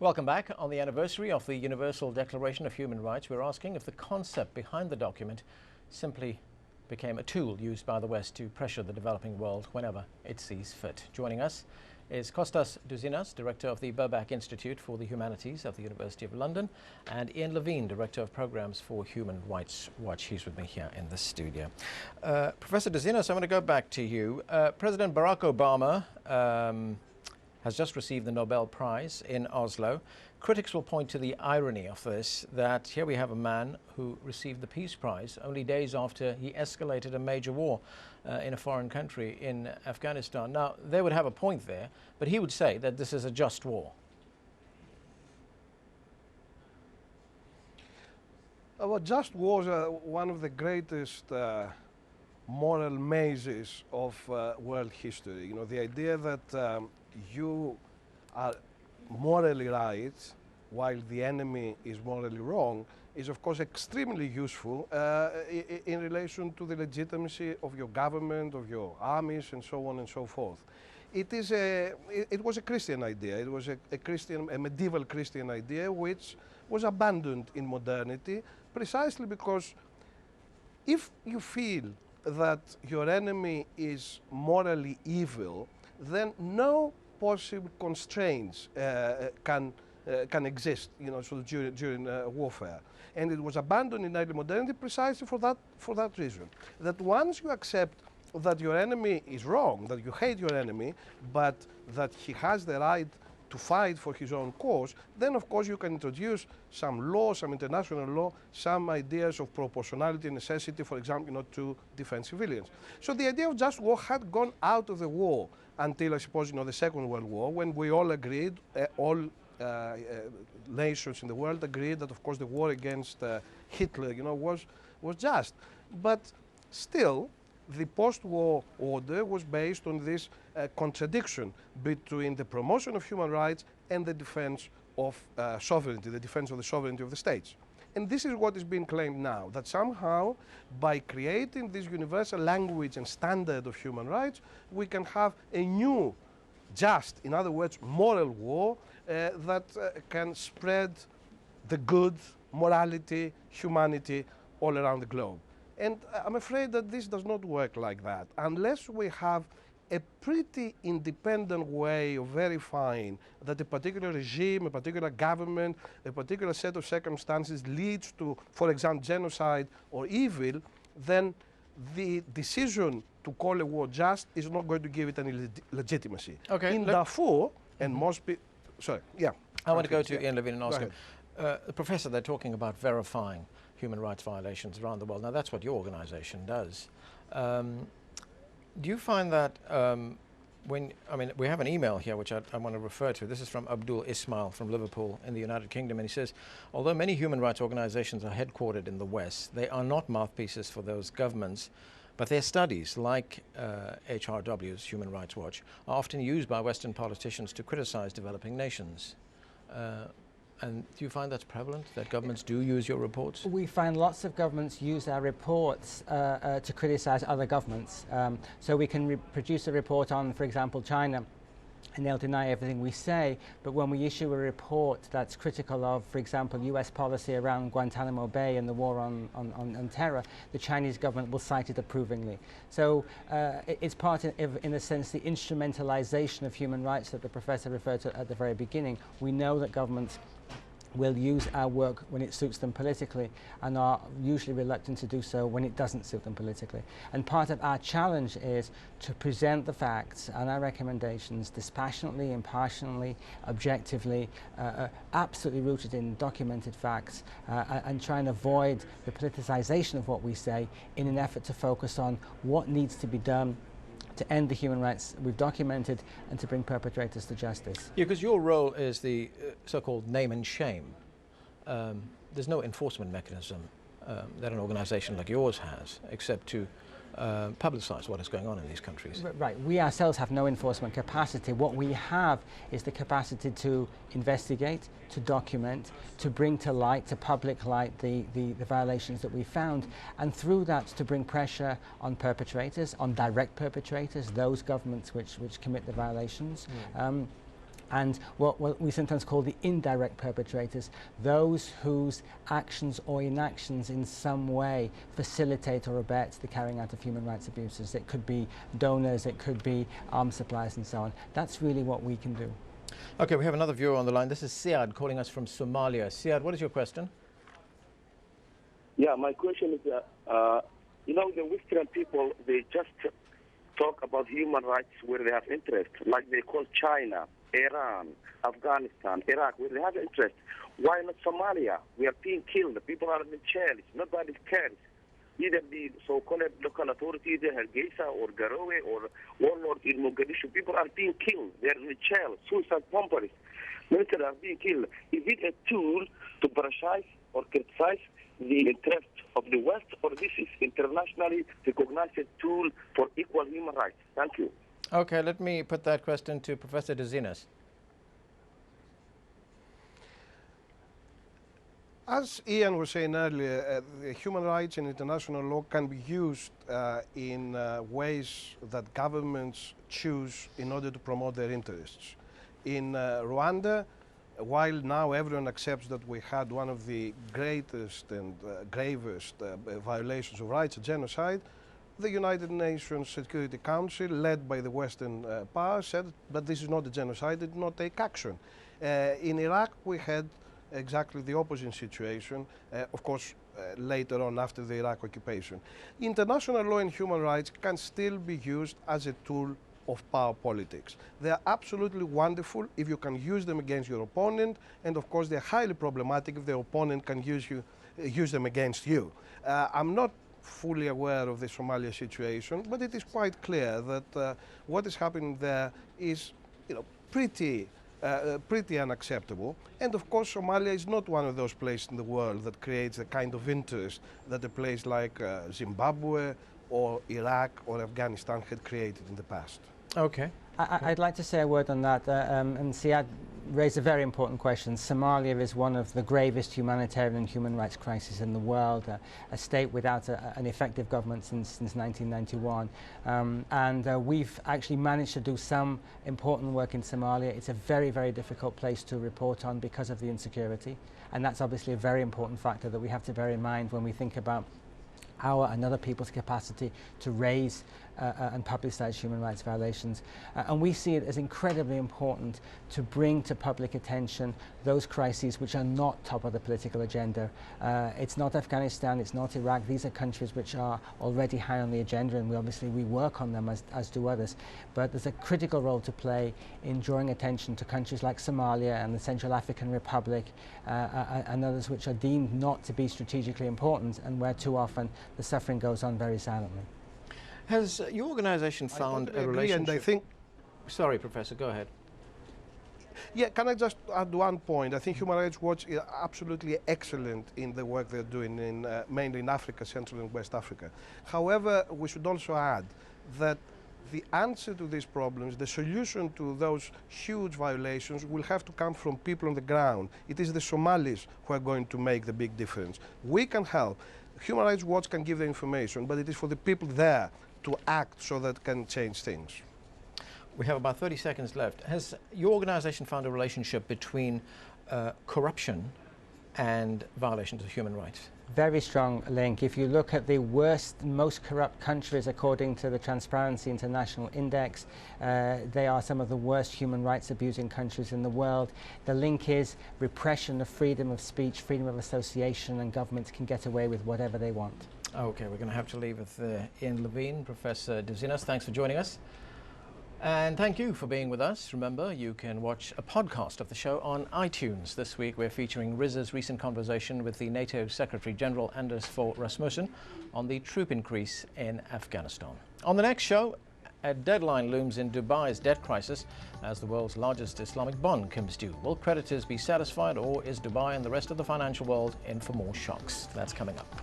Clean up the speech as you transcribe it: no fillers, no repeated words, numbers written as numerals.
Welcome back. On the anniversary of the Universal Declaration of Human Rights, we're asking if the concept behind the document simply became a tool used by the West to pressure the developing world whenever it sees fit. Joining us is Kostas Douzinas, Director of the Burback Institute for the Humanities of the University of London, and Ian Levine, Director of Programs for Human Rights Watch. He's with me here in the studio. Professor Douzinas, I want to go back to you. President Barack Obama has just received the Nobel Prize in Oslo. Critics will point to the irony of this, that here we have a man who received the Peace Prize only days after he escalated a major war in a foreign country, in Afghanistan. Now, they would have a point there, but he would say that this is a just war. Well, just war is one of the greatest moral mazes of world history. You know, the idea that you are morally right while the enemy is morally wrong is of course extremely useful in relation to the legitimacy of your government, of your armies, and so on and so forth. It was a Christian idea. It was a medieval Christian idea which was abandoned in modernity precisely because if you feel that your enemy is morally evil, then no possible constraints can exist, you know, so during warfare. And it was abandoned in early modernity precisely for that reason. That once you accept that your enemy is wrong, that you hate your enemy, but that he has the right to fight for his own cause, then of course you can introduce some law, some international law, some ideas of proportionality and necessity, for example, you know, to defend civilians. So the idea of just war had gone out of the war until, I suppose, you know, the Second World War, when we all agreed, all nations in the world agreed that, of course, the war against Hitler, you know, was just. But still, the post-war order was based on this contradiction between the promotion of human rights and the defense of sovereignty, the defense of the sovereignty of the states. And this is what is being claimed now, that somehow by creating this universal language and standard of human rights, we can have a new, just, in other words, moral war that can spread the good, morality, humanity all around the globe. And I'm afraid that this does not work like that unless we have a pretty independent way of verifying that a particular regime, a particular government, a particular set of circumstances leads to, for example, genocide or evil, then the decision to call a war just is not going to give it any legitimacy. Okay, in Darfur, and most people, sorry, yeah. I want to go to Ian Levine and ask him. Professor, they're talking about verifying human rights violations around the world. Now, that's what your organization does. Do you find that we have an email here which I want to refer to. This is from Abdul Ismail from Liverpool in the United Kingdom, and he says, although many human rights organizations are headquartered in the West, they are not mouthpieces for those governments, but their studies, like HRW's Human Rights Watch, are often used by Western politicians to criticize developing nations. And do you find that's prevalent, that governments do use your reports? We find lots of governments use our reports to criticize other governments. So we can produce a report on, for example, China, and they'll deny everything we say, but when we issue a report that's critical of, for example, US policy around Guantanamo Bay and the war on terror, the Chinese government will cite it approvingly. So it's part of, in a sense, the instrumentalization of human rights that the professor referred to at the very beginning. We know that governments will use our work when it suits them politically and are usually reluctant to do so when it doesn't suit them politically. And part of our challenge is to present the facts and our recommendations dispassionately, impartially, objectively, absolutely rooted in documented facts, and try and avoid the politicization of what we say in an effort to focus on what needs to be done to end the human rights we've documented and to bring perpetrators to justice. Yeah, because your role is the so-called name and shame. There's no enforcement mechanism that an organization like yours has, except to publicize what is going on in these countries. Right, we ourselves have no enforcement capacity. What we have is the capacity to investigate, to document, to bring to light, to public light the violations that we found, and through that to bring pressure on perpetrators, on direct perpetrators, those governments which commit the violations. and what we sometimes call the indirect perpetrators, those whose actions or inactions in some way facilitate or abet the carrying out of human rights abuses. It could be donors, it could be arms suppliers and so on. That's really what we can do. Okay, we have another viewer on the line. This is Siad calling us from Somalia. Siad, what is your question? Yeah, my question is, you know, the Western people, they just talk about human rights where they have interest, like they call China, Iran, Afghanistan, Iraq, where they have interest. Why not Somalia? We are being killed. The people are in the jails. Nobody cares. Either the so-called local authority, the Hargeisa or Garowe or warlord in Mogadishu, people are being killed. They are in the jail. Suicide bombers. Military are being killed. Is it a tool to criticize or criticize the interest of the West, or this is internationally recognized tool for equal human rights? Thank you. Okay, let me put that question to Professor Dzinas. As Ian was saying earlier, human rights and international law can be used in ways that governments choose in order to promote their interests. In Rwanda, while now everyone accepts that we had one of the greatest and gravest violations of rights, a genocide, the United Nations Security Council, led by the Western powers, said, but this is not a genocide, it did not take action. In Iraq, we had exactly the opposite situation, of course, later on after the Iraq occupation. International law and human rights can still be used as a tool of power politics. They are absolutely wonderful if you can use them against your opponent, and of course they're highly problematic if the opponent can use them against you. I'm not fully aware of the Somalia situation, but it is quite clear that what is happening there is, pretty unacceptable. And of course, Somalia is not one of those places in the world that creates the kind of interest that a place like Zimbabwe or Iraq or Afghanistan had created in the past. Okay. I'd like to say a word on that, and Siad raised a very important question. Somalia is one of the gravest humanitarian and human rights crises in the world, a state without an effective government since 1991. We've actually managed to do some important work in Somalia. It's a very, very difficult place to report on because of the insecurity, and that's obviously a very important factor that we have to bear in mind when we think about our and other people's capacity to raise and publicize human rights violations. And we see it as incredibly important to bring to public attention those crises which are not top of the political agenda. It's not Afghanistan, it's not Iraq. These are countries which are already high on the agenda, and we work on them as do others. But there's a critical role to play in drawing attention to countries like Somalia and the Central African Republic and others which are deemed not to be strategically important, and where too often the suffering goes on very silently. Has your organization found a relationship? And I think, sorry, Professor, go ahead. Yeah, can I just add one point? I think Human Rights Watch is absolutely excellent in the work they're doing in mainly in Africa, Central and West Africa. However, we should also add that the answer to these problems, the solution to those huge violations, will have to come from people on the ground. It is the Somalis who are going to make the big difference. We can help. Human Rights Watch can give the information, but it is for the people there to act so that can change things. We have about 30 seconds left. Has your organization found a relationship between corruption and violations of human rights? Very strong link. If you look at the worst, most corrupt countries according to the Transparency International Index, they are some of the worst human rights abusing countries in the world. The link is repression of freedom of speech, freedom of association, and governments can get away with whatever they want. Okay, we're going to have to leave with Ian Levine. Professor Dzinas, thanks for joining us. And thank you for being with us. Remember, you can watch a podcast of the show on iTunes. This week we're featuring Riz's recent conversation with the NATO Secretary General Anders Fogh Rasmussen on the troop increase in Afghanistan. On the next show, a deadline looms in Dubai's debt crisis as the world's largest Islamic bond comes due. Will creditors be satisfied, or is Dubai and the rest of the financial world in for more shocks? That's coming up.